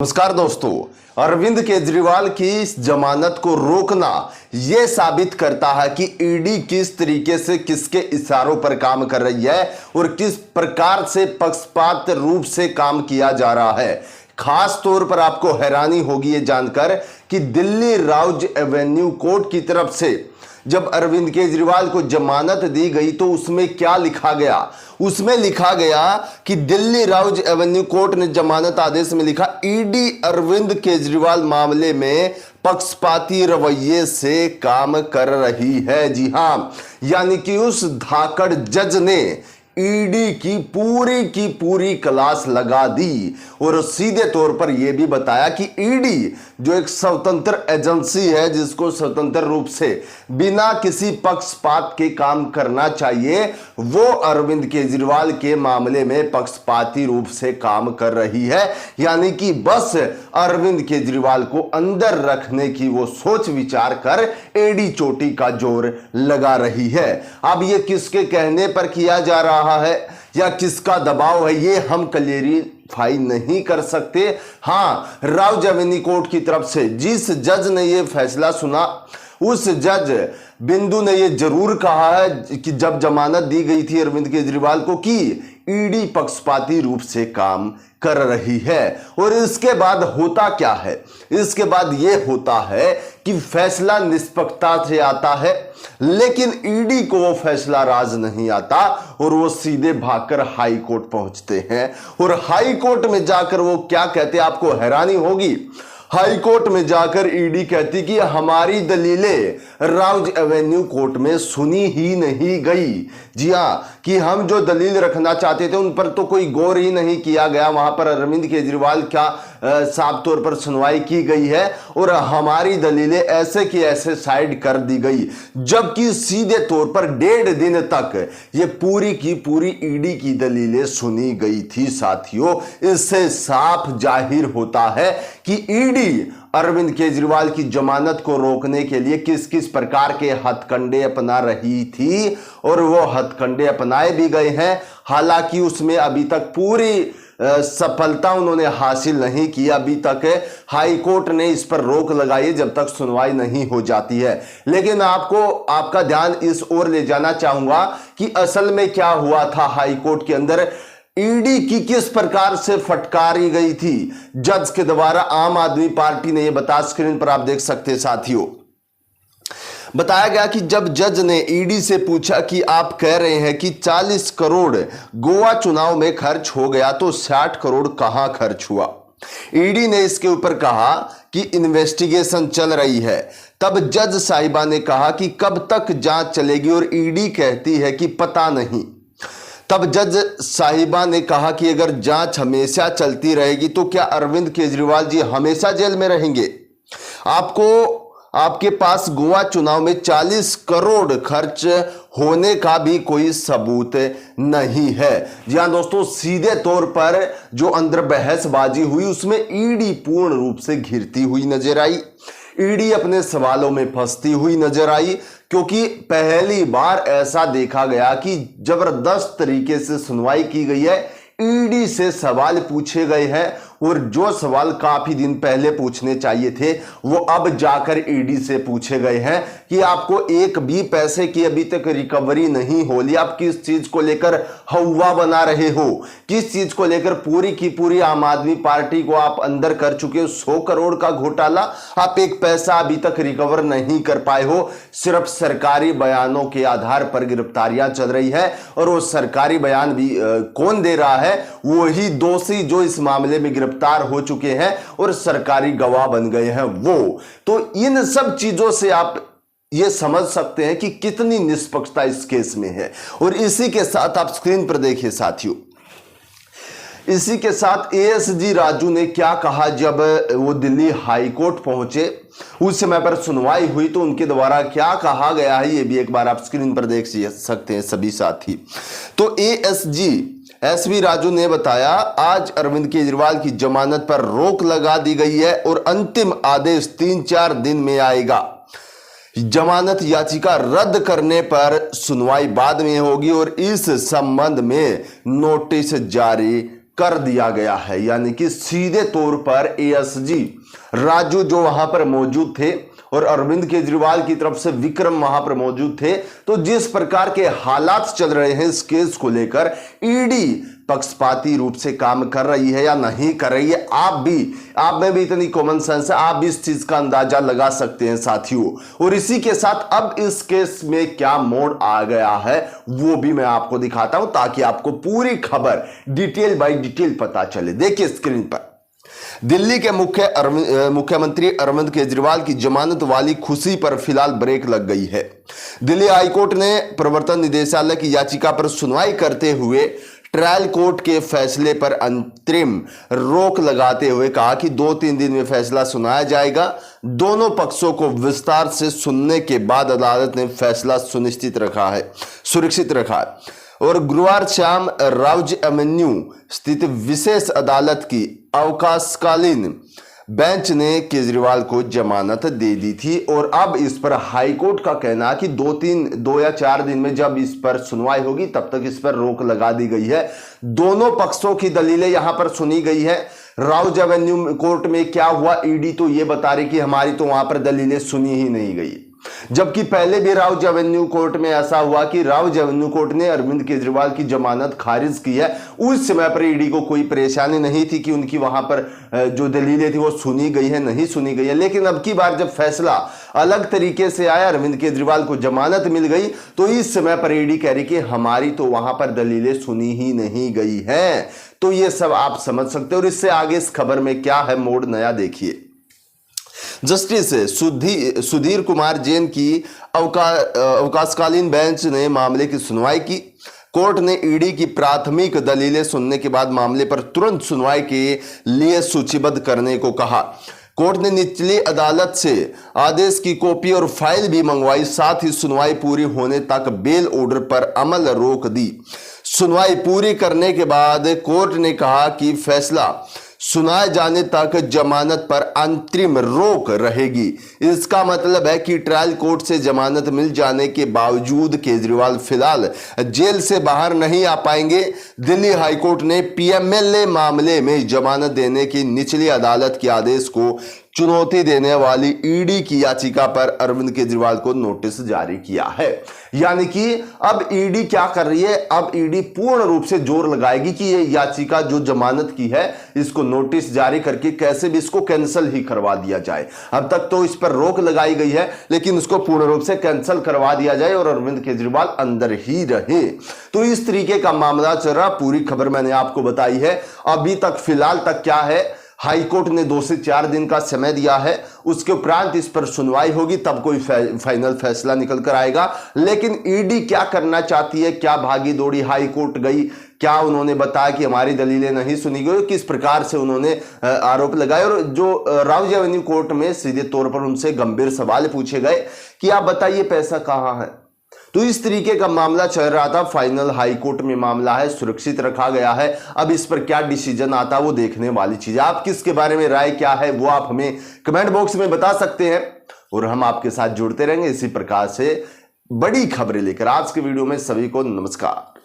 नमस्कार दोस्तों। अरविंद केजरीवाल की इस जमानत को रोकना यह साबित करता है कि ईडी किस तरीके से किसके इशारों पर काम कर रही है और किस प्रकार से पक्षपात रूप से काम किया जा रहा है। खास तौर पर आपको हैरानी होगी ये जानकर कि दिल्ली राउज एवेन्यू कोर्ट की तरफ से जब अरविंद केजरीवाल को जमानत दी गई तो उसमें क्या लिखा गया। उसमें लिखा गया कि दिल्ली राउज एवेन्यू कोर्ट ने जमानत आदेश में लिखा, ईडी अरविंद केजरीवाल मामले में पक्षपाती रवैये से काम कर रही है। जी हां, यानी कि उस धाकड़ जज ने ईडी की पूरी क्लास लगा दी और सीधे तौर पर यह भी बताया कि ईडी जो एक स्वतंत्र एजेंसी है जिसको स्वतंत्र रूप से बिना किसी पक्षपात के काम करना चाहिए, वो अरविंद केजरीवाल के मामले में पक्षपाती रूप से काम कर रही है। यानी कि बस अरविंद केजरीवाल को अंदर रखने की वो सोच विचार कर एडी चोटी का जोर लगा रही है। अब ये किसके कहने पर किया जा रहा है या किसका दबाव है ये हम क्लियरिफाई नहीं कर सकते। हां, राउज एवेन्यू कोर्ट की तरफ से जिस जज ने यह फैसला सुना उस जज बिंदु ने यह जरूर कहा है कि जब जमानत दी गई थी अरविंद केजरीवाल को कि ईडी पक्षपाती रूप से काम कर रही है। और इसके बाद होता क्या है, इसके बाद यह होता है कि फैसला निष्पक्षता से आता है, लेकिन ईडी को वो फैसला राज नहीं आता और वो सीधे भागकर हाई कोर्ट पहुंचते हैं। और हाई कोर्ट में जाकर वो क्या कहते हैं, आपको हैरानी होगी। हाई कोर्ट में जाकर ईडी कहती कि हमारी दलीलें राउज एवेन्यू कोर्ट में सुनी ही नहीं गई। जी हां, कि हम जो दलील रखना चाहते थे उन पर तो कोई गौर ही नहीं किया गया। वहां पर अरविंद केजरीवाल क्या साफ तौर पर सुनवाई की गई है और हमारी दलीलें ऐसे की ऐसे साइड कर दी गई, जबकि सीधे तौर पर 1.5 दिन तक ये पूरी की पूरी ईडी की दलीलें सुनी गई थी। साथियों, इससे साफ जाहिर होता है कि ईडी अरविंद केजरीवाल की जमानत को रोकने के लिए किस किस प्रकार के हथकंडे अपना रही थी और वो हथकंडे अपनाए भी गए हैं। हालांकि उसमें अभी तक पूरी सफलता उन्होंने हासिल नहीं की। अभी तक हाई कोर्ट ने इस पर रोक लगाई जब तक सुनवाई नहीं हो जाती है। लेकिन आपका ध्यान इस ओर ले जाना चाहूंगा कि असल में क्या हुआ था हाई कोर्ट के अंदर। ईडी की किस प्रकार से फटकारी गई थी जज के द्वारा। आम आदमी पार्टी ने यह बताया, स्क्रीन पर आप देख सकते हैं साथियों। बताया गया कि जब जज ने ईडी से पूछा कि आप कह रहे हैं कि 40 करोड़ गोवा चुनाव में खर्च हो गया तो 60 करोड़ कहां खर्च हुआ। ईडी ने इसके ऊपर कहा कि इन्वेस्टिगेशन चल रही है। तब जज साहिबा ने कहा कि कब तक जांच चलेगी और ईडी कहती है कि पता नहीं। तब जज साहिबा ने कहा कि अगर जांच हमेशा चलती रहेगी तो क्या अरविंद केजरीवाल जी हमेशा जेल में रहेंगे। आपके पास गोवा चुनाव में 40 करोड़ खर्च होने का भी कोई सबूत नहीं है। जी हां दोस्तों, सीधे तौर पर जो अंदर बहसबाजी हुई उसमें ईडी पूर्ण रूप से घिरती हुई नजर आई। ईडी अपने सवालों में फंसती हुई नजर आई, क्योंकि पहली बार ऐसा देखा गया कि जबरदस्त तरीके से सुनवाई की गई है। ईडी से सवाल पूछे गए हैं और जो सवाल काफी दिन पहले पूछने चाहिए थे वो अब जाकर ईडी से पूछे गए हैं कि आपको एक भी पैसे की अभी तक रिकवरी नहीं हो ली। आप किस चीज को लेकर हवा बना रहे हो, किस चीज को लेकर पूरी की पूरी आम आदमी पार्टी को आप अंदर कर चुके हो। 100 करोड़ का घोटाला, आप एक पैसा अभी तक रिकवर नहीं कर पाए हो। सिर्फ सरकारी बयानों के आधार पर गिरफ्तारियां चल रही है और वो सरकारी बयान भी कौन दे रहा है, वही दोषी जो इस मामले में गिरफ्तार हो चुके हैं और सरकारी गवाह बन गए हैं वो। तो इन सब चीजों से आप ये समझ सकते हैं कि कितनी निष्पक्षता इस केस में है। और इसी के साथ आप स्क्रीन पर देखिए साथियों, इसी के साथ एएसजी राजू ने क्या कहा जब वो दिल्ली हाई कोर्ट पहुंचे, उस समय पर सुनवाई हुई तो उनके द्वारा क्या कहा गया है ये भी एक बार आप स्क्रीन पर देख सकते हैं सभी साथी। तो एसवी राजू ने बताया, आज अरविंद केजरीवाल की जमानत पर रोक लगा दी गई है और अंतिम आदेश 3-4 दिन में आएगा। जमानत याचिका रद्द करने पर सुनवाई बाद में होगी और इस संबंध में नोटिस जारी कर दिया गया है। यानी कि सीधे तौर पर एएसजी राजू जो वहां पर मौजूद थे और अरविंद केजरीवाल की तरफ से विक्रम वहां पर मौजूद थे, तो जिस प्रकार के हालात चल रहे हैं इस केस को लेकर, ईडी पक्षपाती रूप से काम कर रही है या नहीं कर रही है, आप में भी इतनी कॉमन सेंस है, आप भी इस चीज का अंदाजा लगा सकते हैं साथियों। और इसी के साथ अब इस केस में क्या मोड़ आ गया है वो भी मैं आपको दिखाता हूं, ताकि आपको पूरी खबर डिटेल बाय डिटेल पता चले। देखिए स्क्रीन पर, दिल्ली के मुख्यमंत्री अरविंद केजरीवाल की जमानत वाली खुशी पर फिलहाल ब्रेक लग गई है। दिल्ली हाईकोर्ट ने प्रवर्तन निदेशालय की याचिका पर सुनवाई करते हुए ट्रायल कोर्ट के फैसले पर अंतरिम रोक लगाते हुए कहा कि 2-3 दिन में फैसला सुनाया जाएगा। दोनों पक्षों को विस्तार से सुनने के बाद अदालत ने फैसला सुरक्षित रखा है और गुरुवार शाम राउज एवेन्यू स्थित विशेष अदालत की अवकाशकालीन बेंच ने केजरीवाल को जमानत दे दी थी। और अब इस पर हाईकोर्ट का कहना है कि 2 या 4 दिन में जब इस पर सुनवाई होगी तब तक इस पर रोक लगा दी गई है। दोनों पक्षों की दलीलें यहां पर सुनी गई है। राउज एवेन्यू कोर्ट में क्या हुआ, ईडी तो यह बता रही कि हमारी तो वहां पर दलीलें सुनी ही नहीं गई, जबकि पहले भी राउज एवेन्यू कोर्ट में ऐसा हुआ कि राउज एवेन्यू कोर्ट ने अरविंद केजरीवाल की जमानत खारिज की है। उस समय पर ईडी को कोई परेशानी नहीं थी कि उनकी वहां पर जो दलीलें थी वो सुनी गई है नहीं सुनी गई है। लेकिन अब की बार जब फैसला अलग तरीके से आया, अरविंद केजरीवाल को जमानत मिल गई, तो इस समय पर ईडी कह रही कि हमारी तो वहां पर दलीलें सुनी ही नहीं गई है। तो ये सब आप समझ सकते हो। और इससे आगे इस खबर में क्या है मोड़ नया, देखिए। जस्टिस सुधीर कुमार जैन की अवकाशकालीन बेंच ने मामले की सुनवाई की। कोर्ट ने ईडी की प्राथमिक दलीलें सुनने के बाद मामले पर तुरंत सुनवाई के लिए सूचीबद्ध करने को कहा। कोर्ट ने निचली अदालत से आदेश की कॉपी और फाइल भी मंगवाई, साथ ही सुनवाई पूरी होने तक बेल ऑर्डर पर अमल रोक दी। सुनवाई पूरी करने के बाद कोर्ट ने कहा कि फैसला सुनाए जाने तक जमानत पर अंतरिम रोक रहेगी। इसका मतलब है कि ट्रायल कोर्ट से जमानत मिल जाने के बावजूद केजरीवाल फिलहाल जेल से बाहर नहीं आ पाएंगे। दिल्ली हाईकोर्ट ने पीएमएलए मामले में जमानत देने की निचली अदालत के आदेश को चुनौती देने वाली ईडी की याचिका पर अरविंद केजरीवाल को नोटिस जारी किया है। यानी कि अब ईडी क्या कर रही है, अब ईडी पूर्ण रूप से जोर लगाएगी कि ये याचिका जो जमानत की है इसको नोटिस जारी करके कैसे भी इसको कैंसिल ही करवा दिया जाए। अब तक तो इस पर रोक लगाई गई है, लेकिन इसको पूर्ण रूप से कैंसिल करवा दिया जाए और अरविंद केजरीवाल अंदर ही रहे। तो इस तरीके का मामला चल रहा। पूरी खबर मैंने आपको बताई है। अभी तक फिलहाल तक क्या है, हाईकोर्ट ने 2 से 4 दिन का समय दिया है, उसके उपरांत इस पर सुनवाई होगी, तब कोई फाइनल फैसला निकल कर आएगा। लेकिन ईडी क्या करना चाहती है, क्या भागी दौड़ी हाईकोर्ट गई, क्या उन्होंने बताया कि हमारी दलीलें नहीं सुनी गई, किस प्रकार से उन्होंने आरोप लगाए। और जो राउज एवेन्यू कोर्ट में सीधे तौर पर उनसे गंभीर सवाल पूछे गए कि आप बताइए पैसा कहां है। तो इस तरीके का मामला चल रहा था। फाइनल हाईकोर्ट में मामला है, सुरक्षित रखा गया है। अब इस पर क्या डिसीजन आता वो देखने वाली चीज है। आप किसके बारे में राय क्या है वो आप हमें कमेंट बॉक्स में बता सकते हैं और हम आपके साथ जुड़ते रहेंगे इसी प्रकार से बड़ी खबरें लेकर। आज के वीडियो में सभी को नमस्कार।